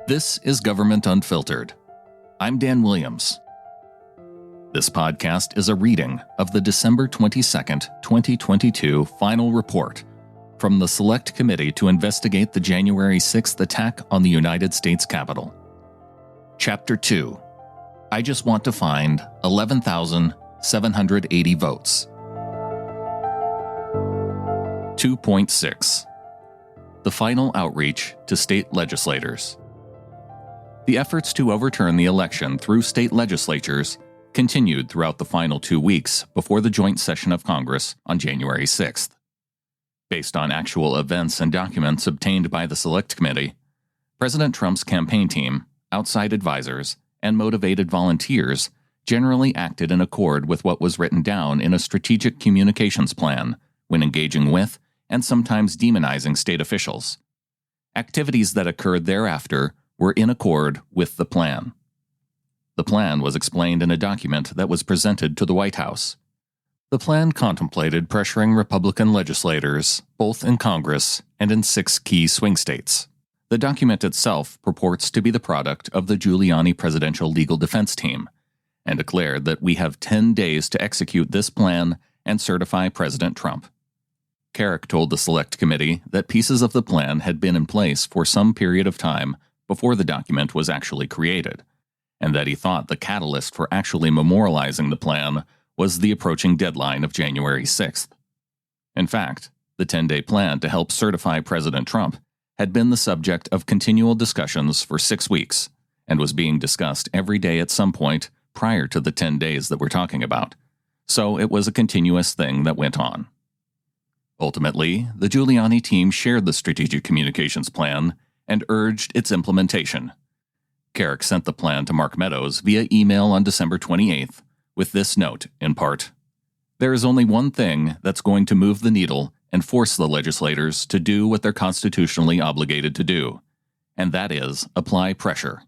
This is Government Unfiltered. I'm Dan Williams. This podcast is a reading of the December 22nd, 2022 final report from the Select Committee to investigate the January 6th attack on the United States Capitol. Chapter 2. I just want to find 11,780 votes. 2.6. The final outreach to state legislators. The efforts to overturn the election through state legislatures continued throughout the final 2 weeks before the joint session of Congress on January 6th. Based on actual events and documents obtained by the Select Committee, President Trump's campaign team, outside advisors, and motivated volunteers generally acted in accord with what was written down in a strategic communications plan when engaging with and sometimes demonizing state officials. Activities that occurred thereafter were in accord with the plan. The plan was explained in a document that was presented to the White House. The plan contemplated pressuring Republican legislators, both in Congress and in 6 key swing states. The document itself purports to be the product of the Giuliani Presidential Legal Defense Team, and declared that we have 10 days to execute this plan and certify President Trump. Carrick told the Select Committee that pieces of the plan had been in place for some period of time before the document was actually created, and that he thought the catalyst for actually memorializing the plan was the approaching deadline of January 6th. In fact, the 10-day plan to help certify President Trump had been the subject of continual discussions for 6 weeks, and was being discussed every day at some point prior to the 10 days that we're talking about, so it was a continuous thing that went on. Ultimately, the Giuliani team shared the strategic communications plan and urged its implementation. Carrick sent the plan to Mark Meadows via email on December 28th with this note, in part, "There is only one thing that's going to move the needle and force the legislators to do what they're constitutionally obligated to do, and that is apply pressure.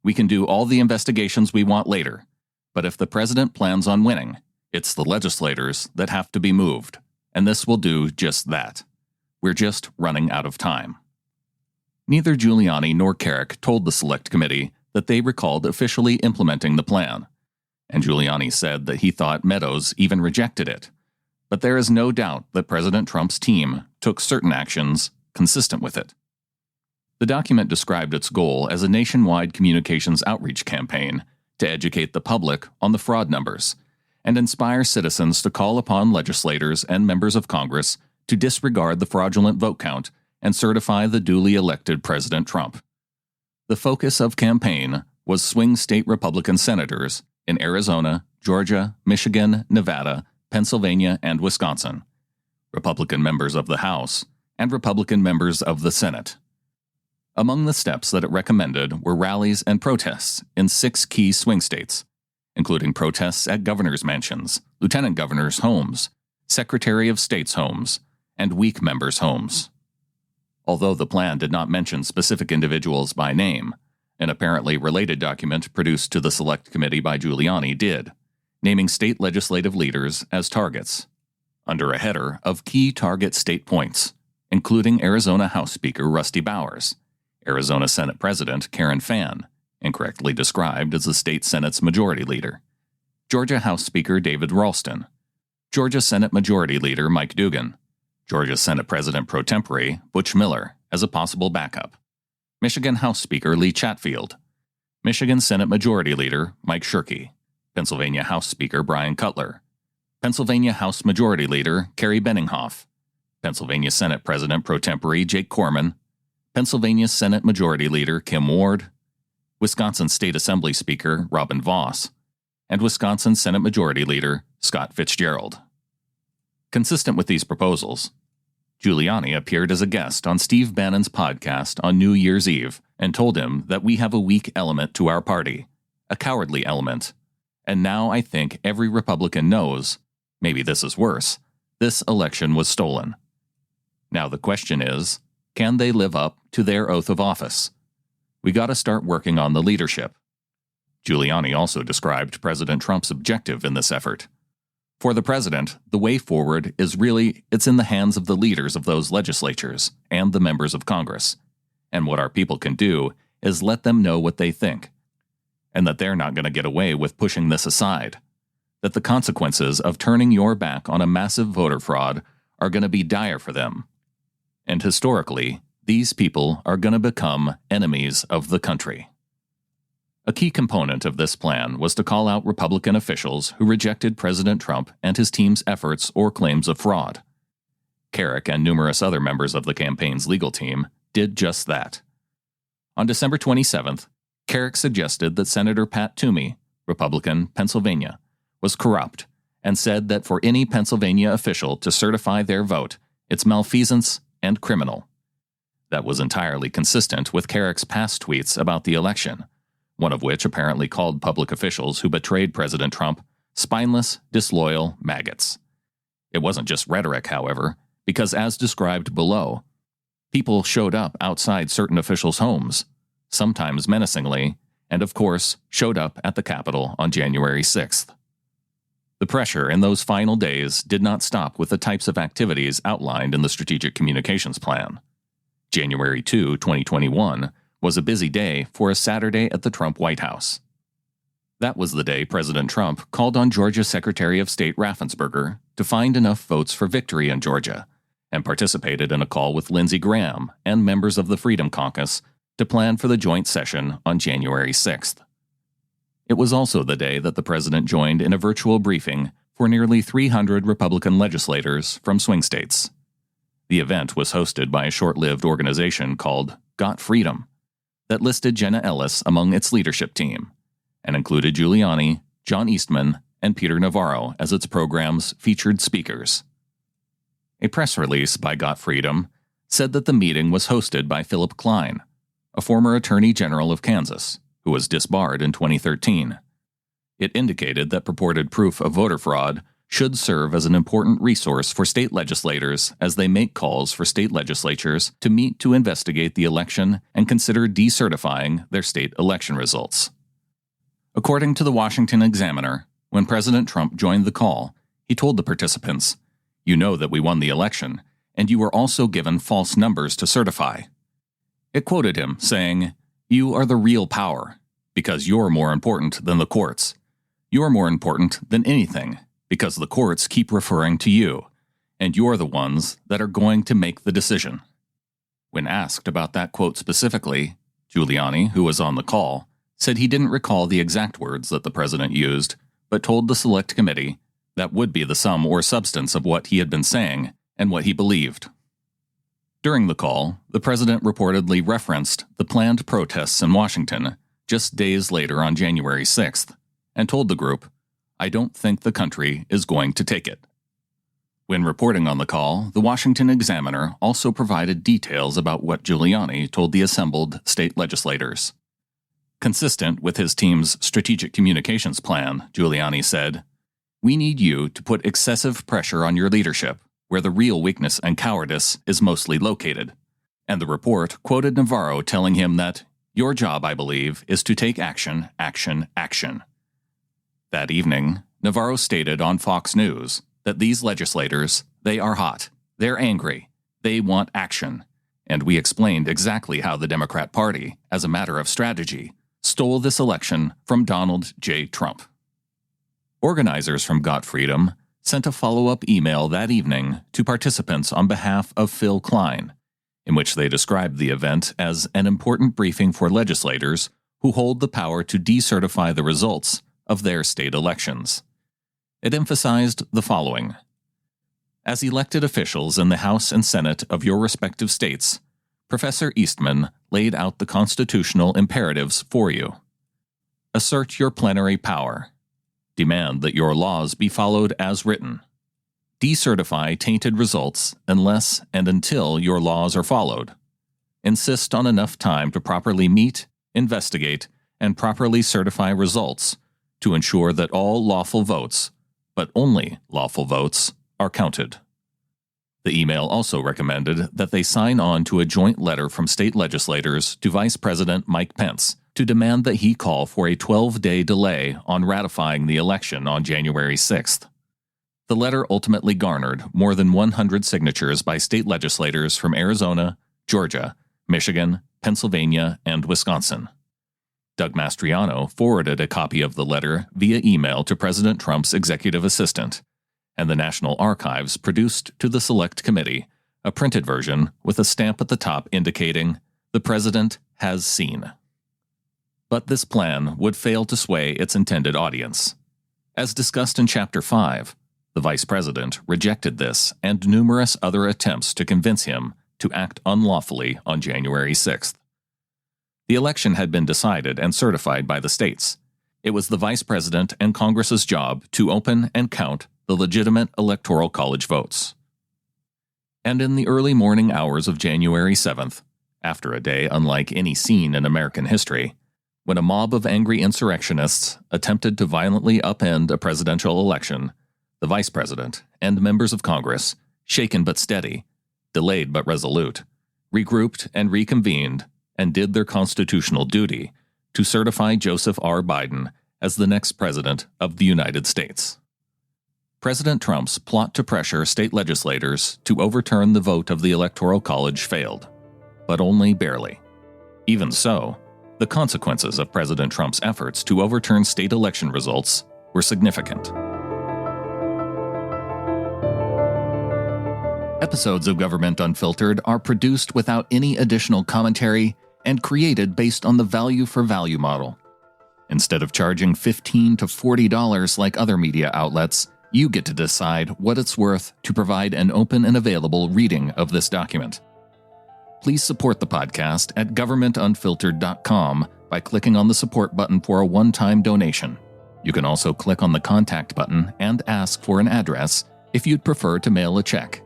We can do all the investigations we want later, but if the president plans on winning, it's the legislators that have to be moved, and this will do just that. We're just running out of time." Neither Giuliani nor Carrick told the Select Committee that they recalled officially implementing the plan, and Giuliani said that he thought Meadows even rejected it. But there is no doubt that President Trump's team took certain actions consistent with it. The document described its goal as a nationwide communications outreach campaign to educate the public on the fraud numbers and inspire citizens to call upon legislators and members of Congress to disregard the fraudulent vote count and certify the duly elected President Trump. The focus of campaign was swing state Republican senators in Arizona, Georgia, Michigan, Nevada, Pennsylvania, and Wisconsin, Republican members of the House, and Republican members of the Senate. Among the steps that it recommended were rallies and protests in 6 key swing states, including protests at governors' mansions, lieutenant governors' homes, Secretary of State's homes, and weak members' homes. Although the plan did not mention specific individuals by name, an apparently related document produced to the Select Committee by Giuliani did, naming state legislative leaders as targets, under a header of key target state points, including Arizona House Speaker Rusty Bowers, Arizona Senate President Karen Fann, incorrectly described as the state Senate's majority leader, Georgia House Speaker David Ralston, Georgia Senate Majority Leader Mike Dugan, Georgia Senate President pro tempore Butch Miller as a possible backup, Michigan House Speaker Lee Chatfield, Michigan Senate Majority Leader Mike Shirkey, Pennsylvania House Speaker Brian Cutler, Pennsylvania House Majority Leader Kerry Benninghoff, Pennsylvania Senate President pro tempore Jake Corman, Pennsylvania Senate Majority Leader Kim Ward, Wisconsin State Assembly Speaker Robin Vos, and Wisconsin Senate Majority Leader Scott Fitzgerald. Consistent with these proposals, Giuliani appeared as a guest on Steve Bannon's podcast on New Year's Eve and told him that we have a weak element to our party, a cowardly element, and now I think every Republican knows, maybe this is worse, this election was stolen. Now the question is, can they live up to their oath of office? We gotta start working on the leadership. Giuliani also described President Trump's objective in this effort. For the president, the way forward is really, it's in the hands of the leaders of those legislatures and the members of Congress. And what our people can do is let them know what they think, and that they're not going to get away with pushing this aside, that the consequences of turning your back on a massive voter fraud are going to be dire for them. And historically, these people are going to become enemies of the country. A key component of this plan was to call out Republican officials who rejected President Trump and his team's efforts or claims of fraud. Carrick and numerous other members of the campaign's legal team did just that. On December 27th, Carrick suggested that Senator Pat Toomey, Republican, Pennsylvania, was corrupt and said that for any Pennsylvania official to certify their vote, it's malfeasance and criminal. That was entirely consistent with Carrick's past tweets about the election, one of which apparently called public officials who betrayed President Trump spineless, disloyal maggots. It wasn't just rhetoric, however, because as described below, people showed up outside certain officials' homes, sometimes menacingly, and of course showed up at the Capitol on January 6th. The pressure in those final days did not stop with the types of activities outlined in the Strategic Communications Plan. January 2, 2021, was a busy day for a Saturday at the Trump White House. That was the day President Trump called on Georgia Secretary of State Raffensperger to find enough votes for victory in Georgia, and participated in a call with Lindsey Graham and members of the Freedom Caucus to plan for the joint session on January 6th. It was also the day that the president joined in a virtual briefing for nearly 300 Republican legislators from swing states. The event was hosted by a short-lived organization called Got Freedom that listed Jenna Ellis among its leadership team and included Giuliani, John Eastman, and Peter Navarro as its program's featured speakers. A press release by Got Freedom said that the meeting was hosted by Philip Klein, a former Attorney General of Kansas, who was disbarred in 2013. It indicated that purported proof of voter fraud should serve as an important resource for state legislators as they make calls for state legislatures to meet to investigate the election and consider decertifying their state election results. According to the Washington Examiner, when President Trump joined the call, he told the participants, "You know that we won the election, and you were also given false numbers to certify." It quoted him saying, "You are the real power, because you're more important than the courts. You're more important than anything, because the courts keep referring to you, and you're the ones that are going to make the decision." When asked about that quote specifically, Giuliani, who was on the call, said he didn't recall the exact words that the president used, but told the Select Committee that would be the sum or substance of what he had been saying and what he believed. During the call, the president reportedly referenced the planned protests in Washington just days later on January 6th, and told the group, "I don't think the country is going to take it." When reporting on the call, the Washington Examiner also provided details about what Giuliani told the assembled state legislators. Consistent with his team's strategic communications plan, Giuliani said, "We need you to put excessive pressure on your leadership, where the real weakness and cowardice is mostly located." And the report quoted Navarro telling him that, "Your job, I believe, is to take action, action, action." That evening, Navarro stated on Fox News that these legislators, they are hot, they're angry, they want action, and we explained exactly how the Democrat Party, as a matter of strategy, stole this election from Donald J. Trump. Organizers from Got Freedom sent a follow-up email that evening to participants on behalf of Phil Klein, in which they described the event as an important briefing for legislators who hold the power to decertify the results of their state elections. It emphasized the following: "As elected officials in the House and Senate of your respective states, Professor Eastman laid out the constitutional imperatives for you. Assert your plenary power. Demand that your laws be followed as written. Decertify tainted results unless and until your laws are followed. Insist on enough time to properly meet, investigate, and properly certify results to ensure that all lawful votes, but only lawful votes, are counted." The email also recommended that they sign on to a joint letter from state legislators to Vice President Mike Pence to demand that he call for a 12-day delay on ratifying the election on January 6th. The letter ultimately garnered more than 100 signatures by state legislators from Arizona, Georgia, Michigan, Pennsylvania, and Wisconsin. Doug Mastriano forwarded a copy of the letter via email to President Trump's executive assistant, and the National Archives produced to the Select Committee a printed version with a stamp at the top indicating, "The President has seen." But this plan would fail to sway its intended audience. As discussed in Chapter 5, the Vice President rejected this and numerous other attempts to convince him to act unlawfully on January 6th. The election had been decided and certified by the states. It was the Vice President and Congress's job to open and count the legitimate Electoral College votes. And in the early morning hours of January 7th, after a day unlike any seen in American history, when a mob of angry insurrectionists attempted to violently upend a presidential election, the Vice President and members of Congress, shaken but steady, delayed but resolute, regrouped and reconvened and did their constitutional duty to certify Joseph R. Biden as the next President of the United States. President Trump's plot to pressure state legislators to overturn the vote of the Electoral College failed, but only barely. Even so, the consequences of President Trump's efforts to overturn state election results were significant. Episodes of Government Unfiltered are produced without any additional commentary and created based on the value-for-value model. Instead of charging $15 to $40 like other media outlets, you get to decide what it's worth to provide an open and available reading of this document. Please support the podcast at governmentunfiltered.com by clicking on the support button for a one-time donation. You can also click on the contact button and ask for an address if you'd prefer to mail a check.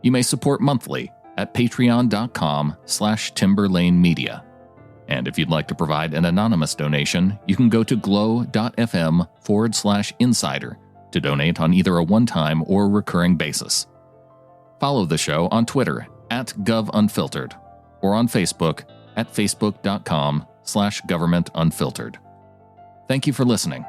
You may support monthly at patreon.com/timberlanemedia. And if you'd like to provide an anonymous donation, you can go to glow.fm/insider to donate on either a one-time or recurring basis. Follow the show on Twitter @GovUnfiltered or on Facebook at facebook.com/governmentunfiltered. Thank you for listening.